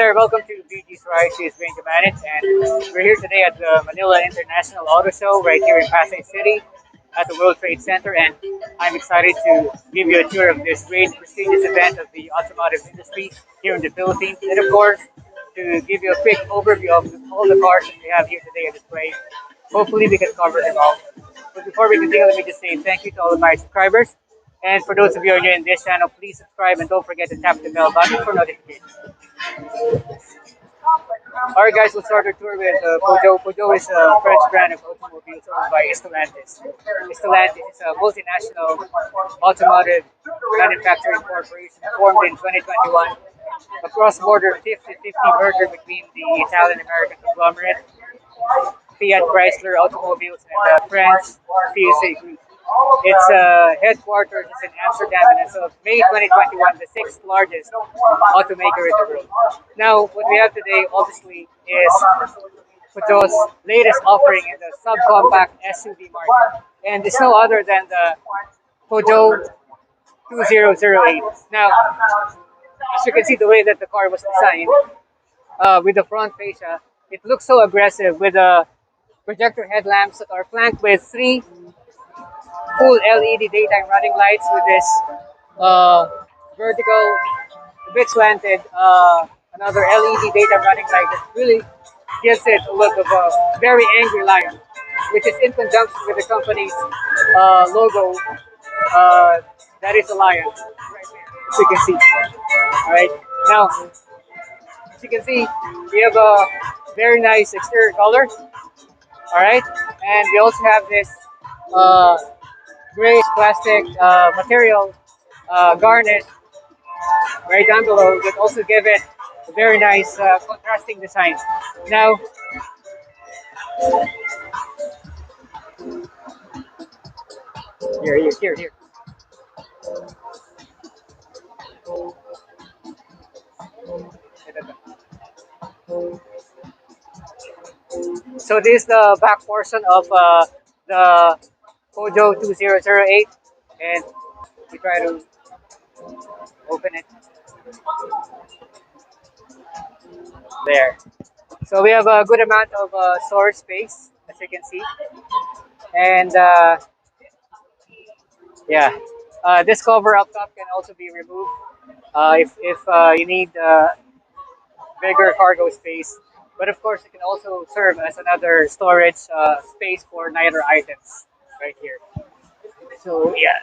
there, welcome to BG's Ride. She's Rain Manage, and we're here today at the Manila International Auto Show right here in Pasay City at the World Trade Center. And I'm excited to give you a tour of this great prestigious event of the automotive industry here in the Philippines. And of course, to give you a quick overview of all the cars that we have here today on display. Hopefully, we can cover them all. But before we continue, let me just say thank you to all of my subscribers. And for those of you who are new in this channel, please subscribe and don't forget to tap the bell button for notifications. Alright guys, we'll start our tour with Peugeot. Peugeot is a French brand of automobiles owned by Stellantis. Stellantis is a multinational automotive manufacturing corporation formed in 2021. A cross-border 50-50 merger between the Italian-American conglomerate Fiat Chrysler Automobiles and the French PSA Group. Its headquarters is in Amsterdam, and as of May 2021, the sixth largest automaker in the world. Now, what we have today, obviously, is Peugeot's latest offering in the subcompact SUV market, and it's no other than the Peugeot 2008. Now, as you can see, the way that the car was designed, with the front fascia, it looks so aggressive with the projector headlamps that are flanked with three full LED daytime running lights with this vertical, a bit slanted, another LED daytime running light that really gives it a look of a very angry lion, which is in conjunction with the company's logo. That is a lion, right there, as you can see. All right, now as you can see, we have a very nice exterior color. All right, and we also have this gray plastic material garnish right down below that also give it a very nice contrasting design. Now, here. So this is the back portion of the Peugeot 2008, and we try to open it there. So we have a good amount of storage space, as you can see, and yeah, this cover up top can also be removed if you need bigger cargo space. But of course, it can also serve as another storage space for lighter items right here. So yeah.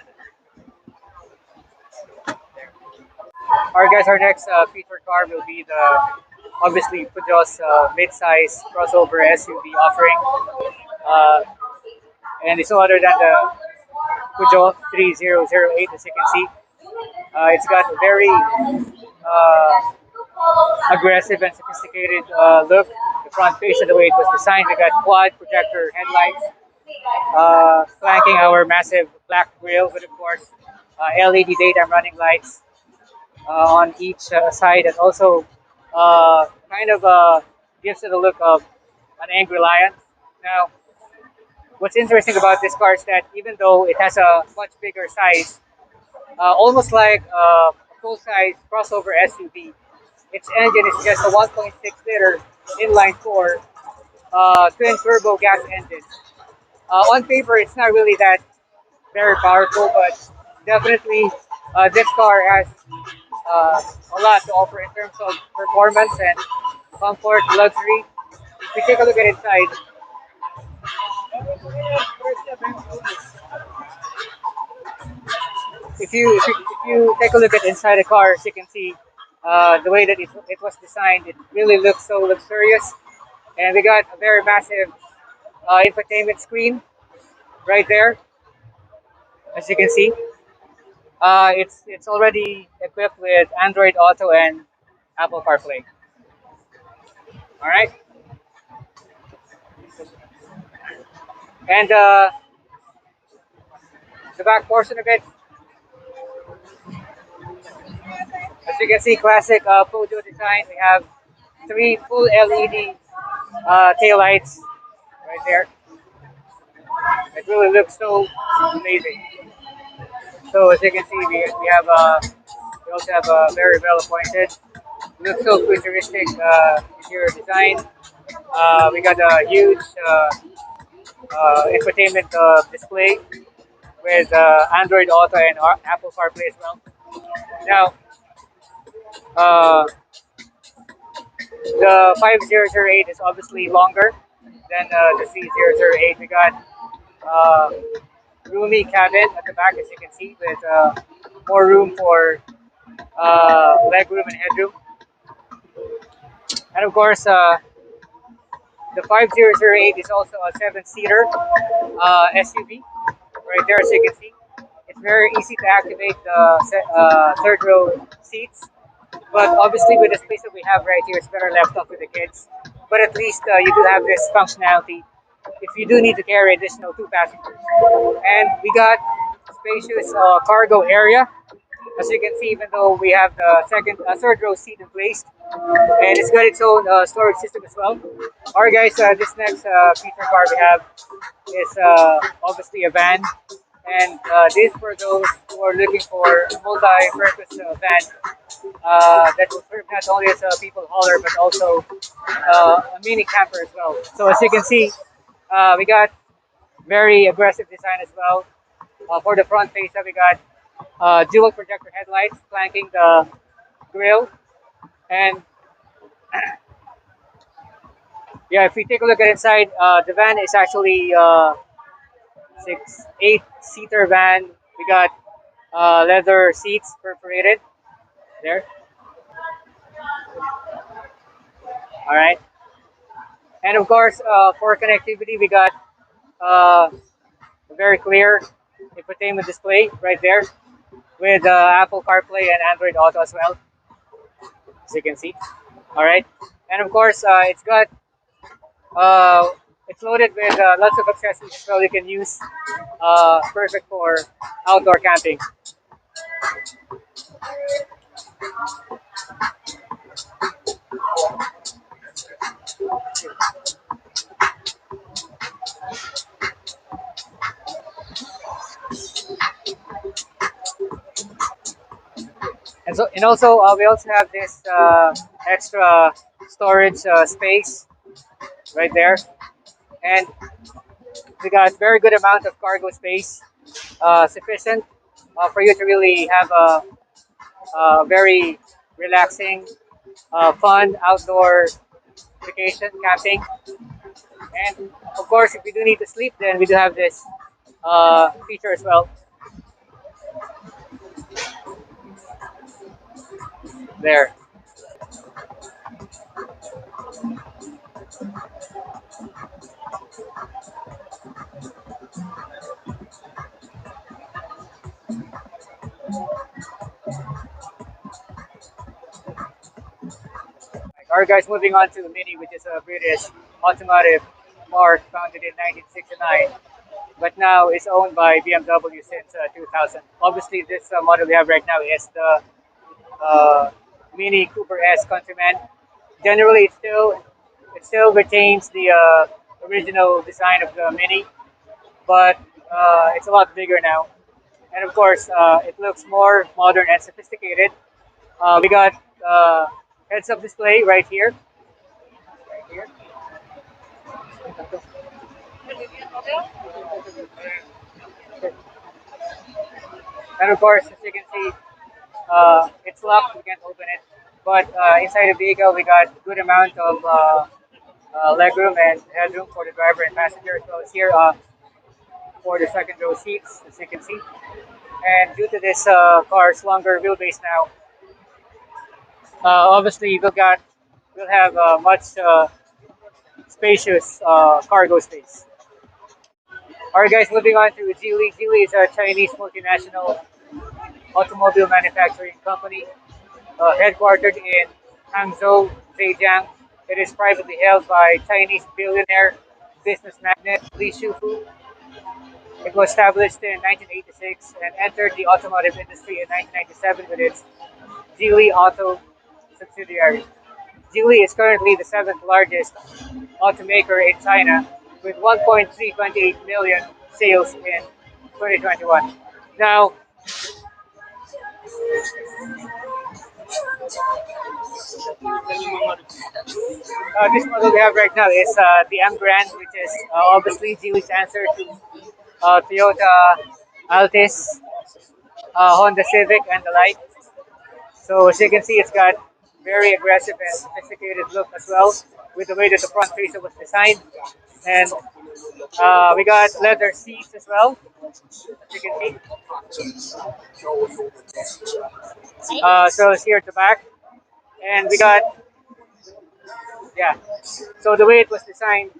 Alright guys, our next featured car will be the obviously Peugeot's mid-size crossover SUV offering. And it's no other than the Peugeot 3008, as you can see. It's got a very aggressive and sophisticated look. The front face of the way it was designed, we got quad projector headlights flanking our massive black grille with, of course, LED daytime running lights on each side, and also kind of gives it a look of an angry lion. Now, what's interesting about this car is that even though it has a much bigger size, almost like a full-size crossover SUV, its engine is just a 1.6 liter inline four twin turbo gas engine. On paper, it's not really that very powerful, but definitely this car has a lot to offer in terms of performance and comfort, luxury. If we take a look at inside, if you take a look at inside the car, as you can see, the way that it was designed, it really looks so luxurious. And we got a very massive infotainment screen right there, as you can see. It's already equipped with Android Auto and Apple CarPlay. All right, and the back portion of it, as you can see, classic Peugeot design. We have three full LED tail lights right there. It really looks so amazing. So as you can see, we also have a very well appointed Looks so futuristic interior design. We got a huge infotainment display with Android Auto and Apple CarPlay as well. Now, uh, the 5008 is obviously longer than the C008. We got uh, roomy cabin at the back, as you can see, with more room for leg room and headroom. And of course, the 5008 is also a seven-seater SUV. Right there, as you can see, it's very easy to activate the third row seats. But obviously, with the space that we have right here, it's better left up with the kids. But at least you do have this functionality if you do need to carry additional two passengers. And we got spacious cargo area. As you can see, even though we have the third row seat in place, and it's got its own storage system as well. All right, guys, this next feature car we have is obviously a van, and this for those who are looking for a multi-purpose van that will serve not only as a people hauler but also a mini camper as well. So as you can see, we got very aggressive design as well. For the front face, we got dual projector headlights flanking the grille, and yeah, if we take a look at inside, the van is actually eight-seater van. We got leather seats perforated there. All right, and of course, for connectivity, we got a very clear infotainment display right there with Apple CarPlay and Android Auto as well, as you can see. All right, and of course, uh, it's loaded with lots of accessories as well. You can use perfect for outdoor camping. And also we also have this extra storage space right there, and we got very good amount of cargo space, sufficient for you to really have a very relaxing, fun outdoor vacation camping. And of course, if we do need to sleep, then we do have this feature as well there. Alright, guys, moving on to the Mini, which is a British automotive marque founded in 1969, but now is owned by BMW since 2000. Obviously, this model we have right now is the uh, Mini Cooper S Countryman. Generally, it still retains the original design of the Mini, but it's a lot bigger now. And of course, it looks more modern and sophisticated. We got heads-up display right here, right here, and of course, as you can see, it's locked. We can't open it, but inside the vehicle, we got good amount of legroom and headroom for the driver and passenger, as well as here for the second row seats, as you can see. And due to this car's longer wheelbase now, obviously we'll have much spacious cargo space. All right, guys, moving on to Geely. Geely is a Chinese multinational automobile manufacturing company headquartered in Hangzhou, Zhejiang. It is privately held by Chinese billionaire business magnate Li Shufu. It was established in 1986 and entered the automotive industry in 1997 with its Geely Auto subsidiary. Geely is currently the seventh largest automaker in China with 1.328 million sales in 2021. Now, This model we have right now is the M Grand, which is obviously Geely's answer to Toyota Altis, Honda Civic, and the like. So as you can see, it's got very aggressive and sophisticated look as well, with the way that the front fascia was designed. And we got leather seats as well, as you can see. So it's here at the back. And we got, yeah, so the way it was designed,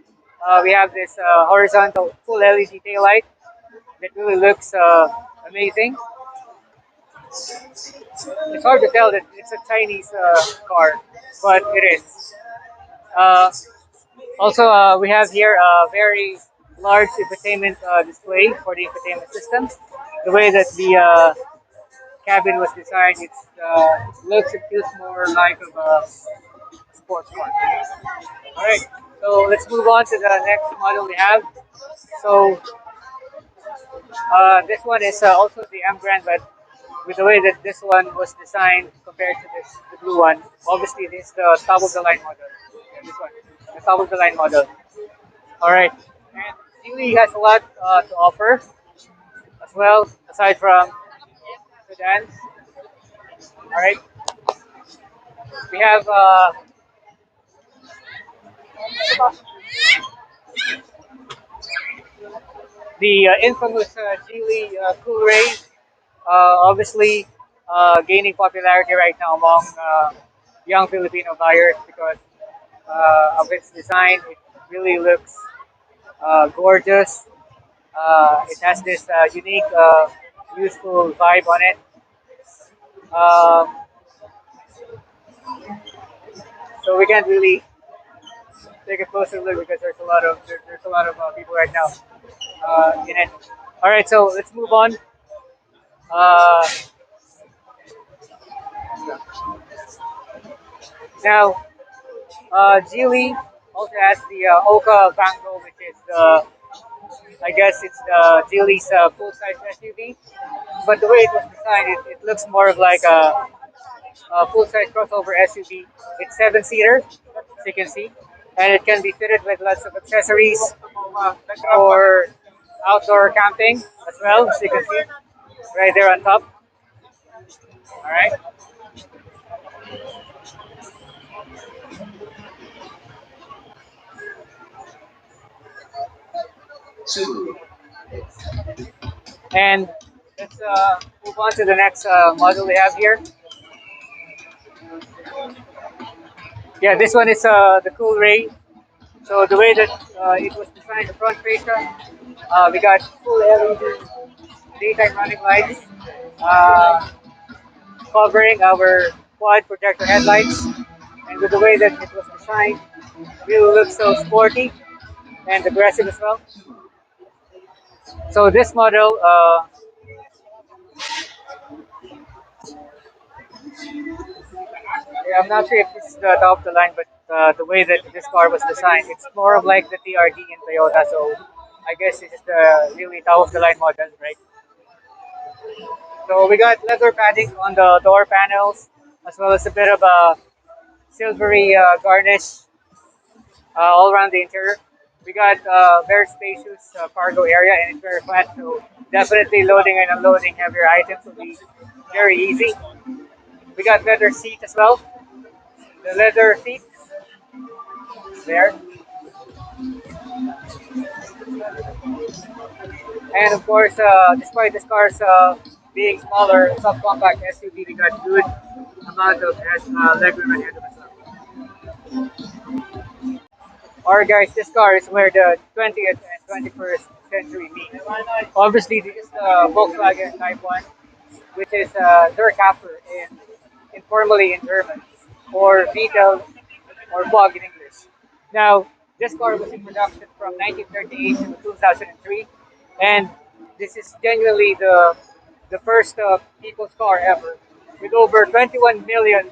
we have this horizontal full LED tail light that really looks amazing. It's hard to tell that it's a Chinese car, but it is. Uh, Also, we have here a very large infotainment display for the infotainment system. The way that the cabin was designed, it looks and feels more like of a sports car. All right, so let's move on to the next model we have. So this one is also the M Grand, but with the way that this one was designed compared to the blue one, obviously this is the top of the line model. Yeah, this one, the top of the line model. All right, and Geely has a lot to offer as well, aside from sedans. All right, we have the infamous Geely Coolray, obviously gaining popularity right now among young Filipino buyers because of its design. It really looks gorgeous. It has this unique, useful vibe on it. Um, so we can't really take a closer look because there's a lot of people right now in it. All right, so let's move on. Uh, Now, Geely also has the Oka Vango, which is the I guess it's the Geely's full-size SUV. But the way it was designed, it looks more of like a full-size crossover SUV. It's seven-seater, as you can see, and it can be fitted with lots of accessories for outdoor camping as well, as you can see right there on top. All right, and let's move on to the next model we have here. Yeah, this one is the Cool Ray. So the way that it was designed, the front fascia, we got full LED daytime running lights uh, covering our quad projector headlights, and with the way that it was designed, really looks so sporty and aggressive as well. So this model, yeah, I'm not sure if this is the top of the line, but the way that this car was designed, it's more of like the TRD in Toyota. So I guess it's the really top of the line model, right? So we got leather padding on the door panels, as well as a bit of a silvery garnish all around the interior. We got very spacious cargo area, and it's very flat, so definitely loading and unloading heavier items will be very easy. We got leather seats as well. The leather seats there, and of course, despite this car's being smaller, subcompact SUV, we got good amount of legroom ahead of us. Alright guys, this car is where the 20th and 21st century meet. Obviously, this is the Volkswagen Type 1, which is their capper informally in German, or Beetle, or Bug in English. Now, this car was in production from 1938 to 2003, and this is genuinely the first people's car ever, with over 21 million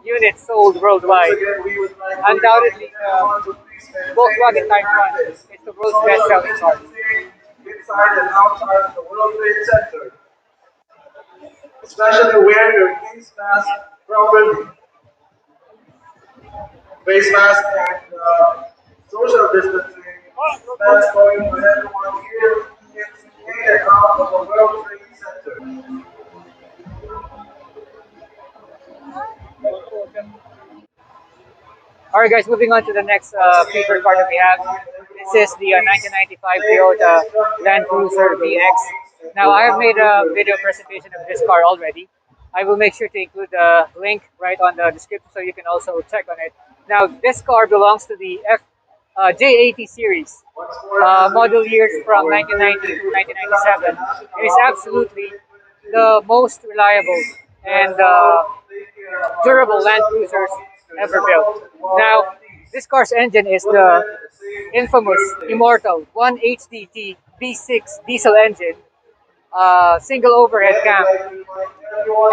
units sold worldwide. Undoubtedly, Volkswagen Type 1 is the world's best-selling car. Inside and outside of the World Trade Center, especially where your kids pass properly. face mask and social distancing. That's going to everyone here in and out of the World Trade Center. All right, guys, moving on to the next featured car that we have. This is the 1995 Toyota Landcruiser VX. Now, I have made a video presentation of this car already. I will make sure to include the link right on the description so you can also check on it. Now, this car belongs to the J80 series, model years from 1990 to 1997. It is absolutely the most reliable and durable Land Cruisers ever built. Now, this car's engine is the infamous, immortal 1HDT V6 diesel engine, single overhead cam,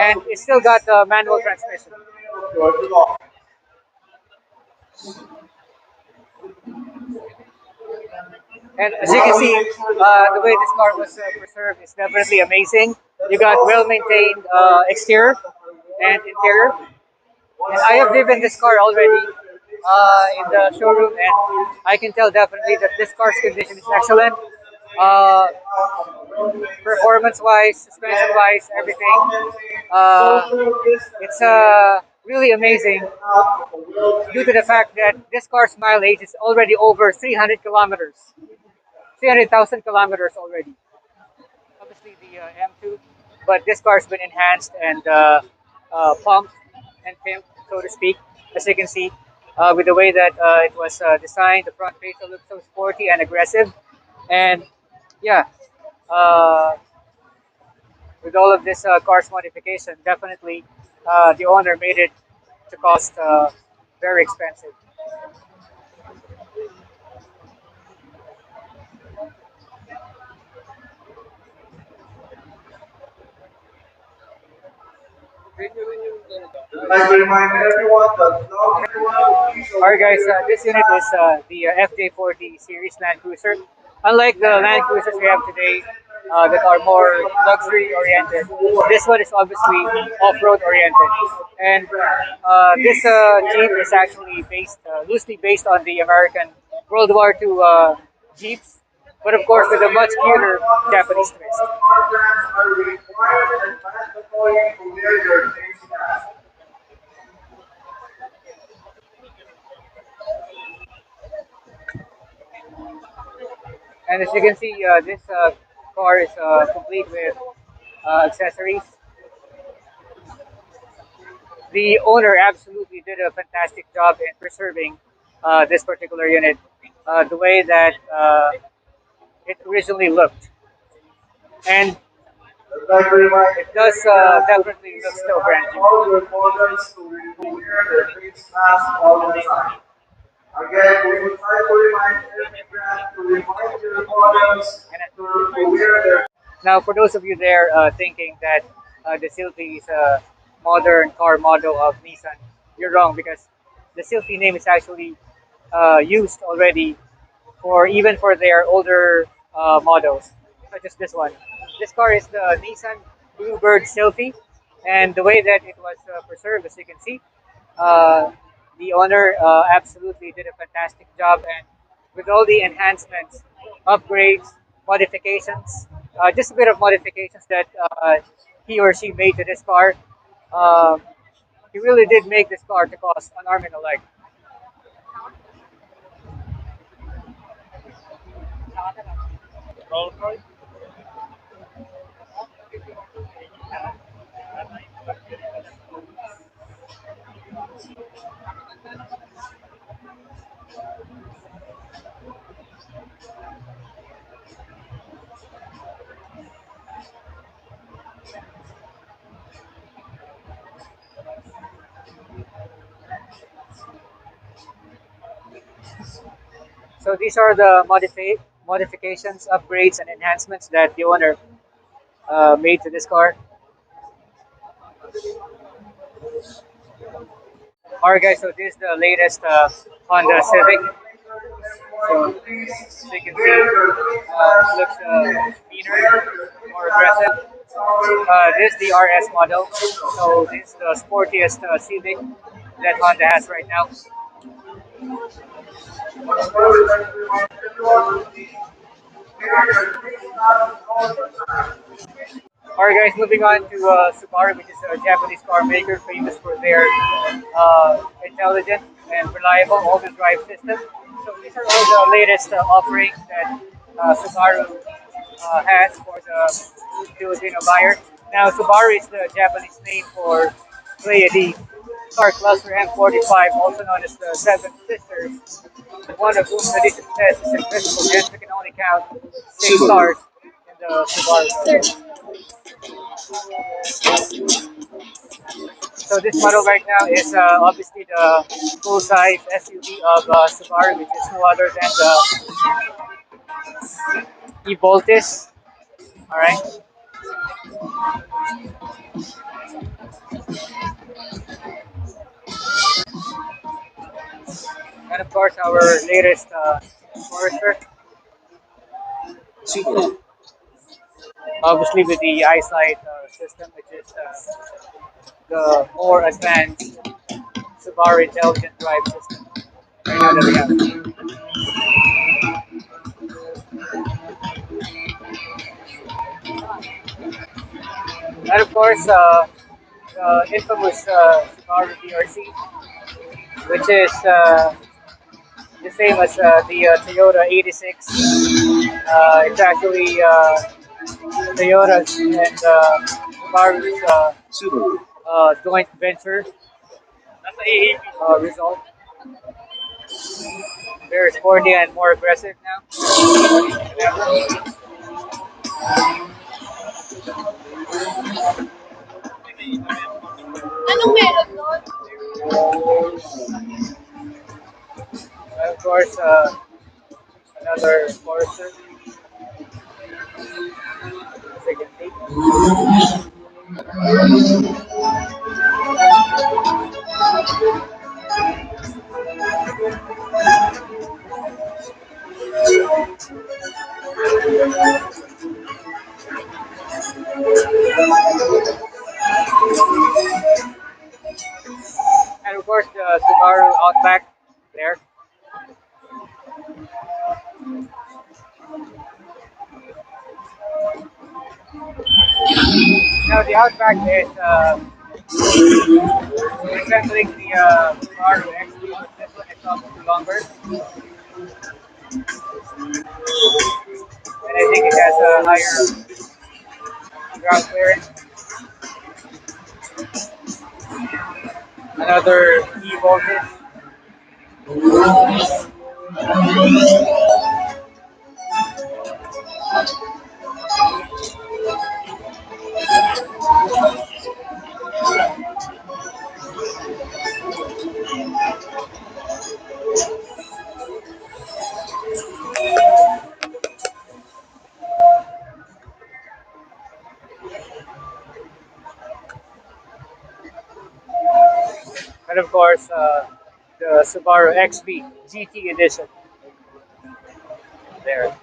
and it still got the manual transmission. And as you can see, the way this car was preserved is definitely amazing. You got well-maintained exterior and interior. And I have driven this car already in the showroom, and I can tell definitely that this car's condition is excellent. Uh, Performance-wise, suspension-wise, everything. It's really amazing due to the fact that this car's mileage is already over 300 kilometers, 300,000 kilometers already. Obviously the M2, but this car's been enhanced and pumped and pimped, so to speak, as you can see, with the way that it was designed. The front face looks so sporty and aggressive, and yeah, uh, with all of this car's modification, definitely the owner made it to cost very expensive. I'd like to remind everyone that not everyone is Alright guys, aware this unit is the FJ40 series Land Cruiser. Unlike the Land Cruisers we have today that are more luxury oriented, this one is obviously off-road oriented. And this Jeep is actually based, loosely based on the American World War II Jeeps, but of course with a much cuter Japanese twist. car brands are required and mandatory to wear your face mask. And as you can see, this car is complete with accessories. The owner absolutely did a fantastic job in preserving this particular unit, the way that it originally looked, and I'd like to remind it does everyone definitely look still brand new. all your models to wear their face mask all the time. Again, we would like to remind every brand to remind your models to wear their. Now, for those of you there thinking that the Sylphy is a modern car model of Nissan, you're wrong because the Sylphy name is actually used already for even for their older models, such as this one. This car is the Nissan Bluebird Sylphy, and the way that it was preserved, as you can see, uh, the owner absolutely did a fantastic job, and with all the enhancements, upgrades, modifications, just a bit of modifications that he or she made to this car. Um, he really did make this car to cost an arm and a leg. So these are the modifications, upgrades, and enhancements that the owner made to this car. Alright guys, so this is the latest Honda Civic. So as you can see, it looks meaner, more aggressive. This is the RS model. So this is the sportiest Civic that Honda has right now. Also, we'd like to remind everyone to please wear their face mask all the time. Alright guys, moving on to Subaru, which is a Japanese car maker famous for their intelligent and reliable all-wheel drive system. So these are all the latest offerings that Subaru has for the Filipino buyer. Now Subaru is the Japanese name for Pleiade Star Cluster M45, also known as the Seven Sisters, one of whom the success is invisible, hence we can only count 6 stars in the Subaru. So this model right now is obviously the full-size SUV of Subaru, which is no other than the E-Voltis. All right, and of course our latest Forester, obviously with the eyesight system, which is the more advanced Subaru intelligent drive system. Right now that we have, and of course the infamous Subaru BRC, which is the same as the Toyota 86. It's actually Toyota's and Subaru's joint venture result. Very sporty and more aggressive now than ever. Anong meron doon? And of course, another Forester, second seat. And of course, the Subaru Outback there. Now the Outback is resembling the Subaru XP, but this one is obviously longer, and I think it has a higher ground clearance. Another E-Voltage. And of course, the Subaru XV GT Edition there.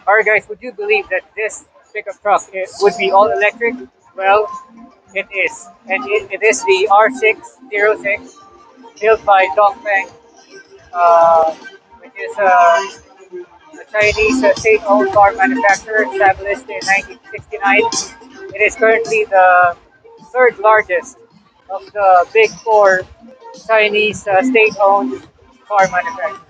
Alright guys, would you believe that this pickup truck would be all electric? Well, it is. And it is the R606 built by Dongfeng, which is a Chinese state-owned car manufacturer established in 1969. It is currently the third largest of the big four Chinese state-owned car manufacturers.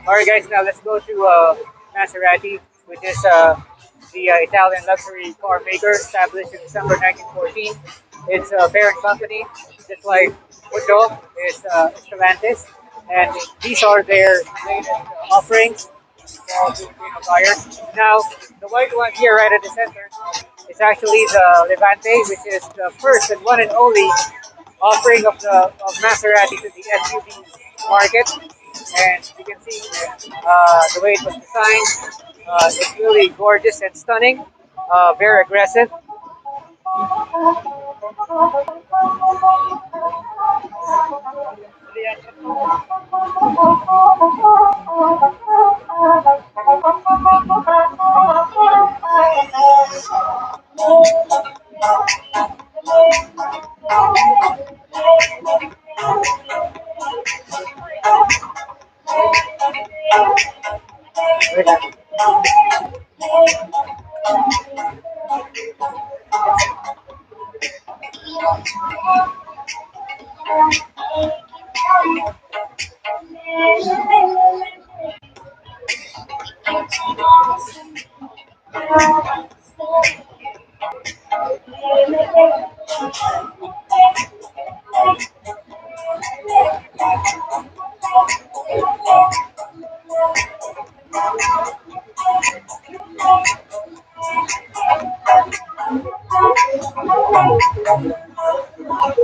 Alright guys, now let's go to Maserati, which is the Italian luxury car maker established in December 1914. its parent company, just like Pujo is Stellantis, and these are their latest offerings for Filipino buyers. Now, the white one here, right at the center, is actually the Levante, which is the first and one and only offering of Maserati to the SUV market. And you can see the way it was designed. It's really gorgeous and stunning, very aggressive.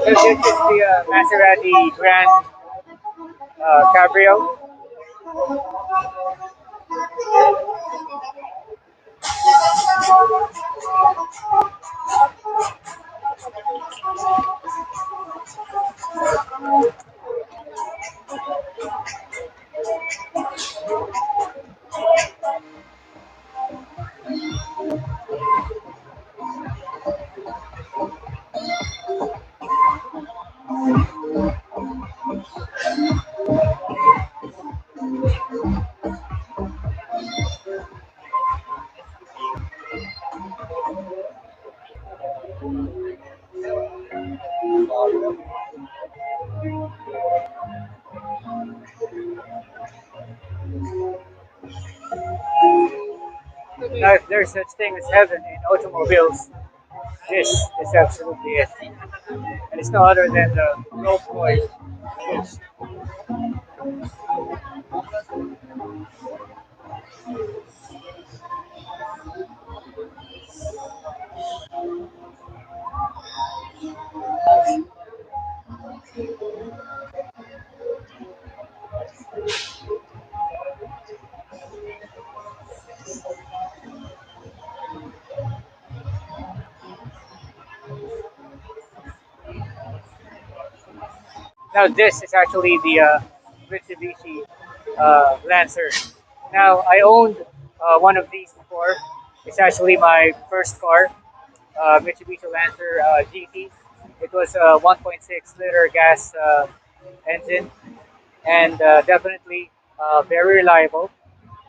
This is the Maserati Grand Cabrio. Now, if there's such thing as heaven in automobiles, this is absolutely it. And it's no other than the Rolls Royce. Now, this is actually the Mitsubishi Lancer. Now, I owned one of these before. It's actually my first car, Mitsubishi Lancer GT. It was a 1.6 liter gas engine, and definitely very reliable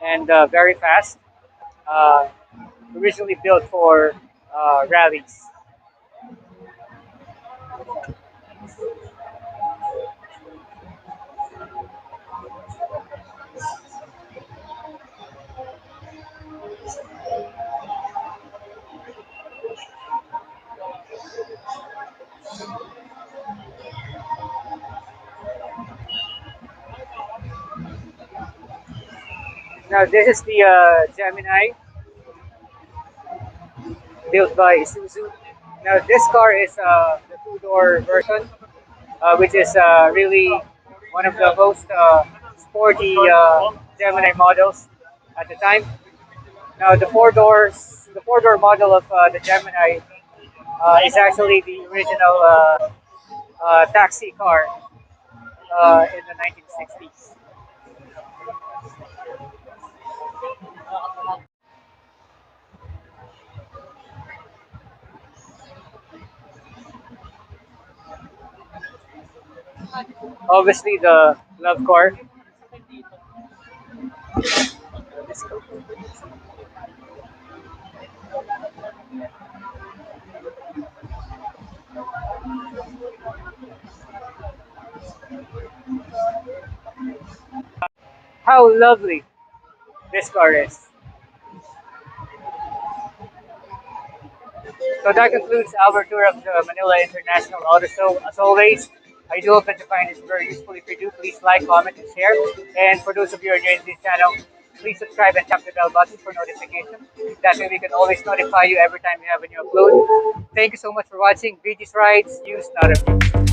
and very fast. Uh, Originally built for rallies. Now, this is the Gemini built by Isuzu. Now, this car is the two-door version, which is really one of the most sporty Gemini models at the time. Now, the four-door model of the Gemini is actually the original taxi car in the 1960s. Obviously, the love car. How lovely this car is. So that concludes our tour of the Manila International Auto Show. As always, I do hope that you find this very useful. If you do, please like, comment, and share. And for those of you who are new to this channel, please subscribe and tap the bell button for notification. That way we can always notify you every time we have a new upload. Thank you so much for watching. VG's Rides, use not abuse.